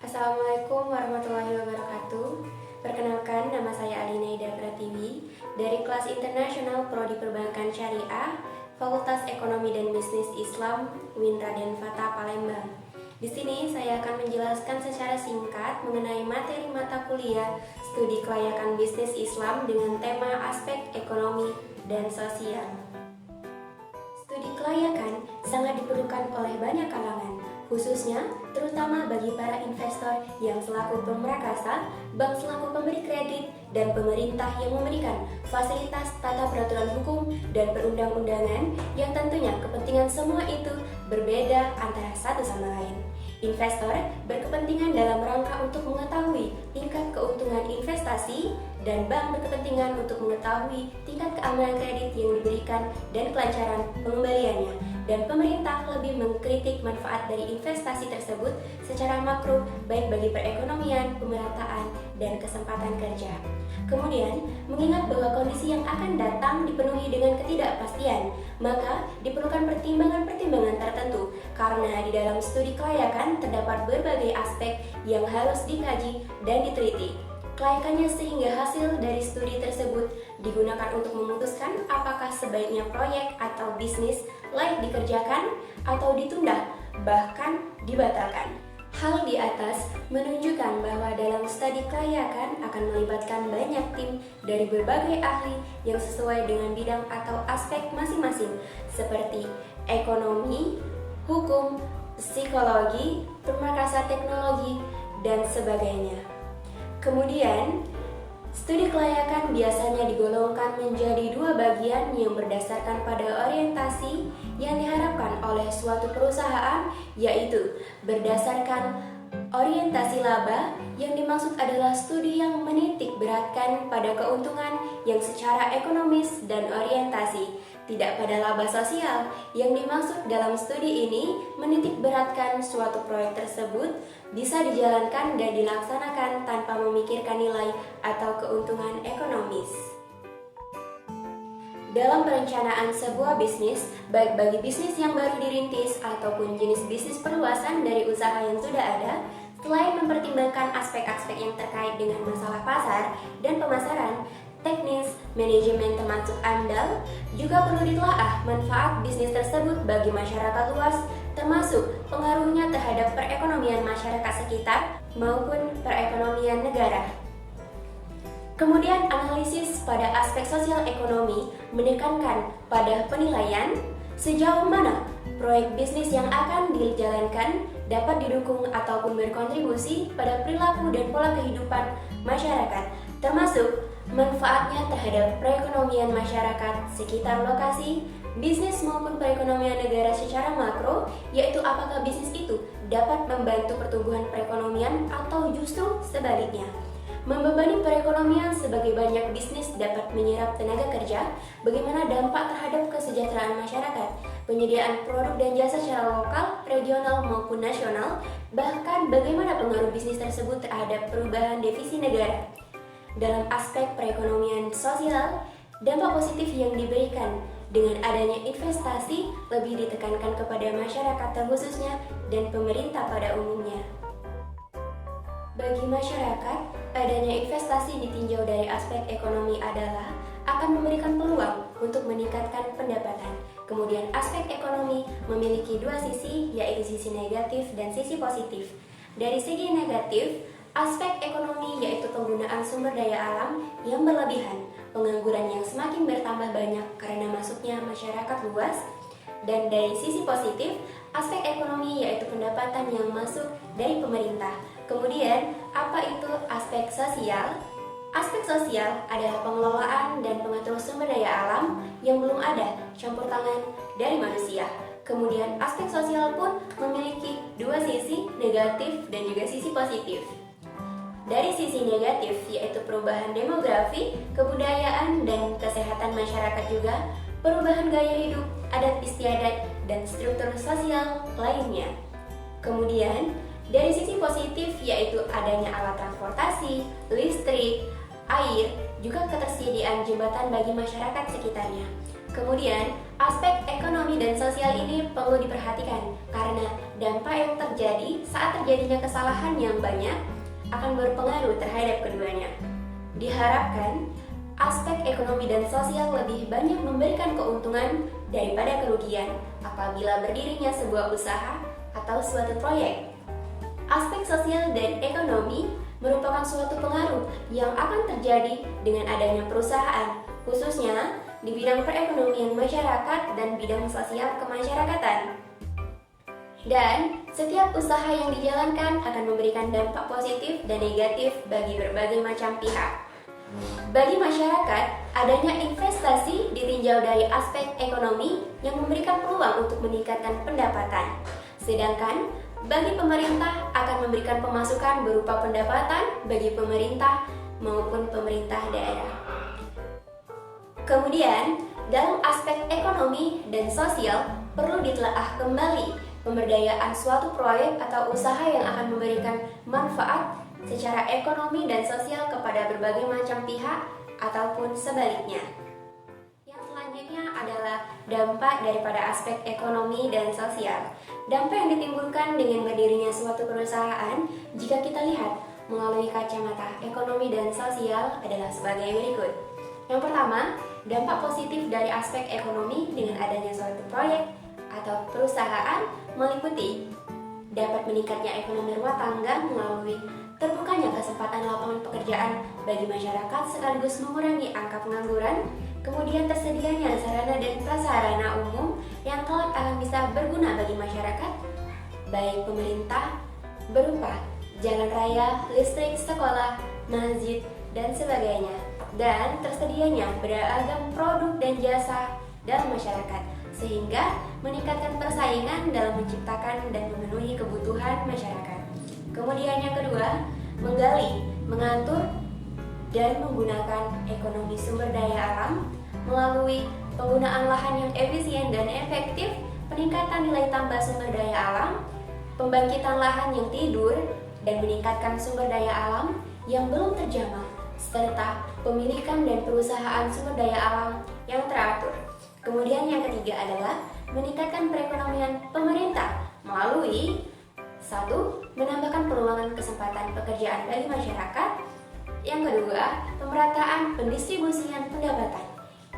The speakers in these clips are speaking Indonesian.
Assalamualaikum warahmatullahi wabarakatuh. Perkenalkan, nama saya Alinaida Pratiwi dari kelas internasional Prodi Perbankan Syariah, Fakultas Ekonomi dan Bisnis Islam, UIN Raden Fatah Palembang. Di sini saya akan menjelaskan secara singkat mengenai materi mata kuliah Studi Kelayakan Bisnis Islam dengan tema aspek ekonomi dan sosial. Studi kelayakan sangat diperlukan oleh banyak kalangan, khususnya terutama bagi para investor yang selaku pemrakasa, bank selaku pemberi kredit, dan pemerintah yang memberikan fasilitas tata peraturan hukum dan perundang-undangan yang tentunya kepentingan semua itu berbeda antara satu sama lain. Investor berkepentingan dalam rangka untuk mengetahui tingkat keuntungan investasi dan bank berkepentingan untuk mengetahui tingkat keamanan kredit yang diberikan dan kelancaran pengembaliannya. Dan pemerintah lebih mengkritik manfaat dari investasi tersebut secara makro baik bagi perekonomian, pemerataan, dan kesempatan kerja. Kemudian, mengingat bahwa kondisi yang akan datang dipenuhi dengan ketidakpastian, maka diperlukan pertimbangan-pertimbangan tertentu karena di dalam studi kelayakan terdapat berbagai aspek yang harus dikaji dan diteliti. Kelayakannya sehingga hasil dari studi tersebut digunakan untuk memutuskan apakah sebaiknya proyek atau bisnis layak dikerjakan atau ditunda, bahkan dibatalkan. Hal di atas menunjukkan bahwa dalam studi kelayakan akan melibatkan banyak tim dari berbagai ahli yang sesuai dengan bidang atau aspek masing-masing seperti ekonomi, hukum, psikologi, pemrakasa teknologi, dan sebagainya. Kemudian, studi kelayakan biasanya digolongkan menjadi dua bagian yang berdasarkan pada orientasi yang diharapkan oleh suatu perusahaan, yaitu berdasarkan orientasi laba yang dimaksud adalah studi yang menitik beratkan pada keuntungan yang secara ekonomis dan orientasi, tidak pada laba sosial yang dimaksud dalam studi ini menitik beratkan suatu proyek tersebut bisa dijalankan dan dilaksanakan tanpa memikirkan nilai atau keuntungan ekonomis. Dalam perencanaan sebuah bisnis, baik bagi bisnis yang baru dirintis ataupun jenis bisnis perluasan dari usaha yang sudah ada, selain mempertimbangkan aspek-aspek yang terkait dengan masalah pasar dan pemasaran, teknis, manajemen termasuk andal, juga perlu ditelaah manfaat bisnis tersebut bagi masyarakat luas, termasuk pengaruhnya terhadap perekonomian masyarakat sekitar maupun perekonomian negara. Kemudian analisis pada aspek sosial ekonomi menekankan pada penilaian sejauh mana proyek bisnis yang akan dijalankan dapat didukung ataupun berkontribusi pada perilaku dan pola kehidupan masyarakat, termasuk manfaatnya terhadap perekonomian masyarakat sekitar lokasi, bisnis maupun perekonomian negara secara makro, yaitu apakah bisnis itu dapat membantu pertumbuhan perekonomian atau justru sebaliknya. Membebani perekonomian sebagai banyak bisnis dapat menyerap tenaga kerja, bagaimana dampak terhadap kesejahteraan masyarakat, penyediaan produk dan jasa secara lokal, regional maupun nasional, bahkan bagaimana pengaruh bisnis tersebut terhadap perubahan devisa negara. Dalam aspek perekonomian sosial, dampak positif yang diberikan dengan adanya investasi lebih ditekankan kepada masyarakat terkhususnya dan pemerintah pada umumnya. Bagi masyarakat, adanya investasi ditinjau dari aspek ekonomi adalah akan memberikan peluang untuk meningkatkan pendapatan. Kemudian aspek ekonomi memiliki dua sisi, yaitu sisi negatif dan sisi positif. Dari segi negatif, aspek ekonomi yaitu penggunaan sumber daya alam yang berlebihan, pengangguran yang semakin bertambah banyak karena masuknya masyarakat luas. Dan dari sisi positif, aspek ekonomi yaitu pendapatan yang masuk dari pemerintah. Kemudian, apa itu aspek sosial? Aspek sosial adalah pengelolaan dan pengatur sumber daya alam yang belum ada campur tangan dari manusia. Kemudian, aspek sosial pun memiliki dua sisi, negatif dan juga sisi positif. Dari sisi negatif, yaitu perubahan demografi, kebudayaan, dan kesehatan masyarakat juga, perubahan gaya hidup, adat istiadat, dan struktur sosial lainnya. Kemudian, dari sisi positif yaitu adanya alat transportasi, listrik, air, juga ketersediaan jembatan bagi masyarakat sekitarnya. Kemudian, aspek ekonomi dan sosial ini perlu diperhatikan karena dampak yang terjadi saat terjadinya kesalahan yang banyak akan berpengaruh terhadap keduanya. Diharapkan, aspek ekonomi dan sosial lebih banyak memberikan keuntungan daripada kerugian apabila berdirinya sebuah usaha atau suatu proyek. Aspek sosial dan ekonomi merupakan suatu pengaruh yang akan terjadi dengan adanya perusahaan, khususnya di bidang perekonomian masyarakat dan bidang sosial kemasyarakatan. Dan setiap usaha yang dijalankan akan memberikan dampak positif dan negatif bagi berbagai macam pihak. Bagi masyarakat, adanya investasi ditinjau dari aspek ekonomi yang memberikan peluang untuk meningkatkan pendapatan. Sedangkan bagi pemerintah akan memberikan pemasukan berupa pendapatan bagi pemerintah maupun pemerintah daerah. Kemudian, dalam aspek ekonomi dan sosial perlu ditelaah kembali pemberdayaan suatu proyek atau usaha yang akan memberikan manfaat secara ekonomi dan sosial kepada berbagai macam pihak ataupun sebaliknya. Yang selanjutnya adalah dampak daripada aspek ekonomi dan sosial. Dampak yang ditimbulkan dengan berdirinya suatu perusahaan jika kita lihat melalui kacamata ekonomi dan sosial adalah sebagai berikut. Yang pertama, dampak positif dari aspek ekonomi dengan adanya suatu proyek atau perusahaan meliputi dapat meningkatnya ekonomi rumah tangga melalui terbukanya kesempatan lapangan pekerjaan bagi masyarakat sekaligus mengurangi angka pengangguran, kemudian tersedianya sarana dan prasarana umum yang kelak akan bisa berguna bagi masyarakat, baik pemerintah, berupa jalan raya, listrik, sekolah, masjid, dan sebagainya, dan tersedianya beragam produk dan jasa dalam masyarakat, sehingga meningkatkan persaingan dalam menciptakan dan memenuhi kebutuhan masyarakat. Kemudian yang kedua, menggali, mengatur, dan menggunakan ekonomi sumber daya alam melalui penggunaan lahan yang efisien dan efektif, peningkatan nilai tambah sumber daya alam, pembangkitan lahan yang tidur, dan meningkatkan sumber daya alam yang belum terjamah, serta pemilikan dan perusahaan sumber daya alam yang teratur. Kemudian yang ketiga adalah meningkatkan perekonomian pemerintah melalui 1. Menambahkan peluang kesempatan pekerjaan bagi masyarakat. Yang kedua, pemerataan pendistribusian pendapatan.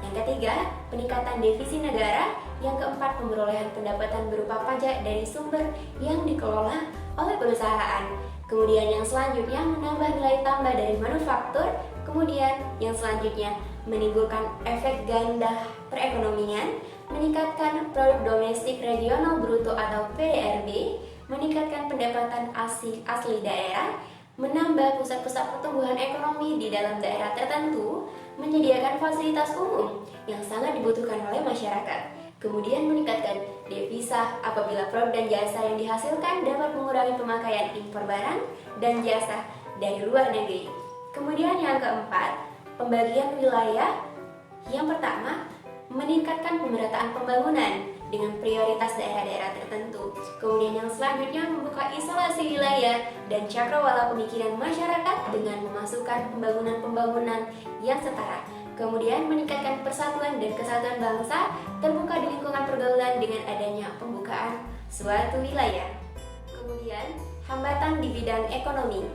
Yang ketiga, peningkatan devisi negara. Yang keempat, pemberolehan pendapatan berupa pajak dari sumber yang dikelola oleh perusahaan. Kemudian yang selanjutnya, menambah nilai tambah dari manufaktur. Kemudian yang selanjutnya, menimbulkan efek ganda perekonomian, meningkatkan produk domestik regional bruto atau PDRB, meningkatkan pendapatan asli daerah, menambah pusat-pusat pertumbuhan ekonomi di dalam daerah tertentu, menyediakan fasilitas umum yang sangat dibutuhkan oleh masyarakat, kemudian meningkatkan devisa apabila produk dan jasa yang dihasilkan dapat mengurangi pemakaian impor barang dan jasa dari luar negeri. Kemudian yang keempat, pembagian wilayah. Yang pertama, meningkatkan pemerataan pembangunan dengan prioritas daerah-daerah tertentu. Kemudian yang selanjutnya membuka isolasi wilayah dan cakrawala pemikiran masyarakat dengan memasukkan pembangunan-pembangunan yang setara. Kemudian meningkatkan persatuan dan kesatuan bangsa terbuka di lingkungan pergaulan dengan adanya pembukaan suatu wilayah. Kemudian hambatan di bidang ekonomi.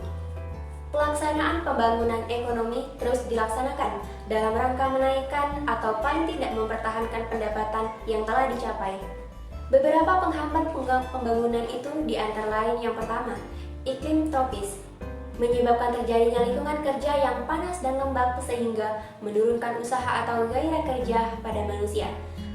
Pelaksanaan pembangunan ekonomi terus dilaksanakan dalam rangka menaikkan atau paling tidak mempertahankan pendapatan yang telah dicapai. Beberapa penghambat pembangunan itu di antara lain yang pertama, iklim tropis, menyebabkan terjadinya lingkungan kerja yang panas dan lembab sehingga menurunkan usaha atau gairah kerja pada manusia.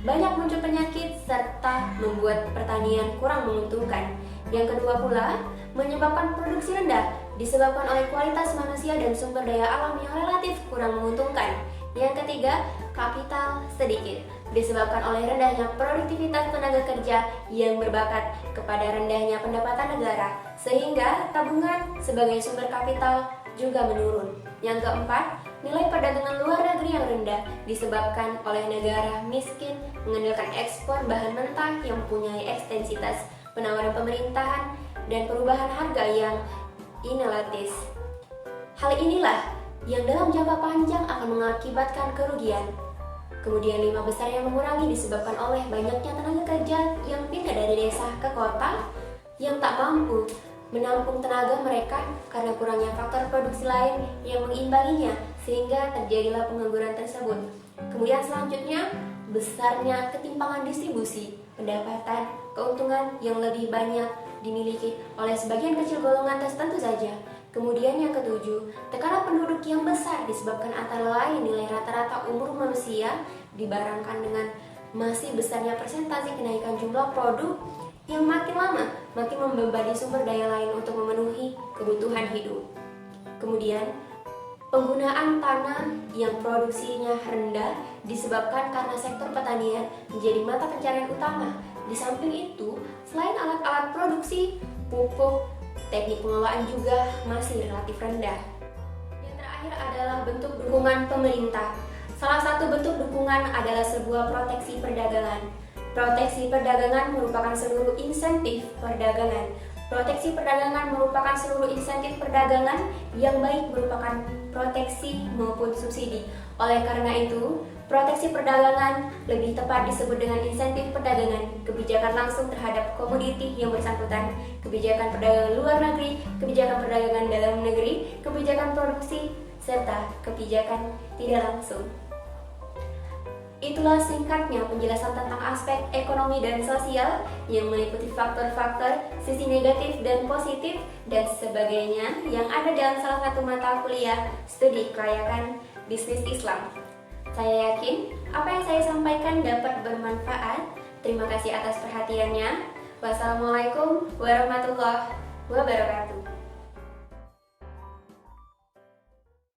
Banyak muncul penyakit serta membuat pertanian kurang menguntungkan. Yang kedua pula, menyebabkan produksi rendah disebabkan oleh kualitas manusia dan sumber daya alam yang relatif kurang menguntungkan. Yang ketiga, kapital sedikit disebabkan oleh rendahnya produktivitas tenaga kerja yang berbakat kepada rendahnya pendapatan negara, sehingga tabungan sebagai sumber kapital juga menurun. Yang keempat, nilai perdagangan luar negeri yang rendah disebabkan oleh negara miskin mengandalkan ekspor bahan mentah yang mempunyai ekstensitas penawaran pemerintahan dan perubahan harga yang inelastis. Hal inilah yang dalam jangka panjang akan mengakibatkan kerugian. Kemudian 5 besar yang mengurangi disebabkan oleh banyaknya tenaga kerja yang pindah dari desa ke kota yang tak mampu menampung tenaga mereka karena kurangnya faktor produksi lain yang mengimbanginya sehingga terjadilah pengangguran tersebut. Kemudian selanjutnya, besarnya ketimpangan distribusi, pendapatan, keuntungan yang lebih banyak dimiliki oleh sebagian kecil golongan tertentu saja. Kemudian yang ketujuh, tekanan penduduk yang besar disebabkan antara lain nilai rata-rata umur manusia dibarangkan dengan masih besarnya persentase kenaikan jumlah produk yang makin lama makin membebani sumber daya lain untuk memenuhi kebutuhan hidup. Kemudian, penggunaan tanah yang produksinya rendah disebabkan karena sektor pertanian menjadi mata pencarian utama. Di samping itu, selain alat-alat produksi, pupuk, teknik pengelolaan juga masih relatif rendah. Yang terakhir adalah bentuk dukungan pemerintah. Salah satu bentuk dukungan adalah sebuah proteksi perdagangan. Proteksi perdagangan merupakan seluruh insentif perdagangan. Proteksi perdagangan merupakan seluruh insentif perdagangan yang baik merupakan proteksi maupun subsidi. Oleh karena itu, proteksi perdagangan lebih tepat disebut dengan insentif perdagangan, kebijakan langsung terhadap komoditi yang bersangkutan, kebijakan perdagangan luar negeri, kebijakan perdagangan dalam negeri, kebijakan produksi, serta kebijakan tidak langsung. Itulah singkatnya penjelasan tentang aspek ekonomi dan sosial yang meliputi faktor-faktor, sisi negatif dan positif, dan sebagainya yang ada dalam salah satu mata kuliah studi kelayakan bisnis Islam. Saya yakin apa yang saya sampaikan dapat bermanfaat. Terima kasih atas perhatiannya. Wassalamualaikum warahmatullahi wabarakatuh.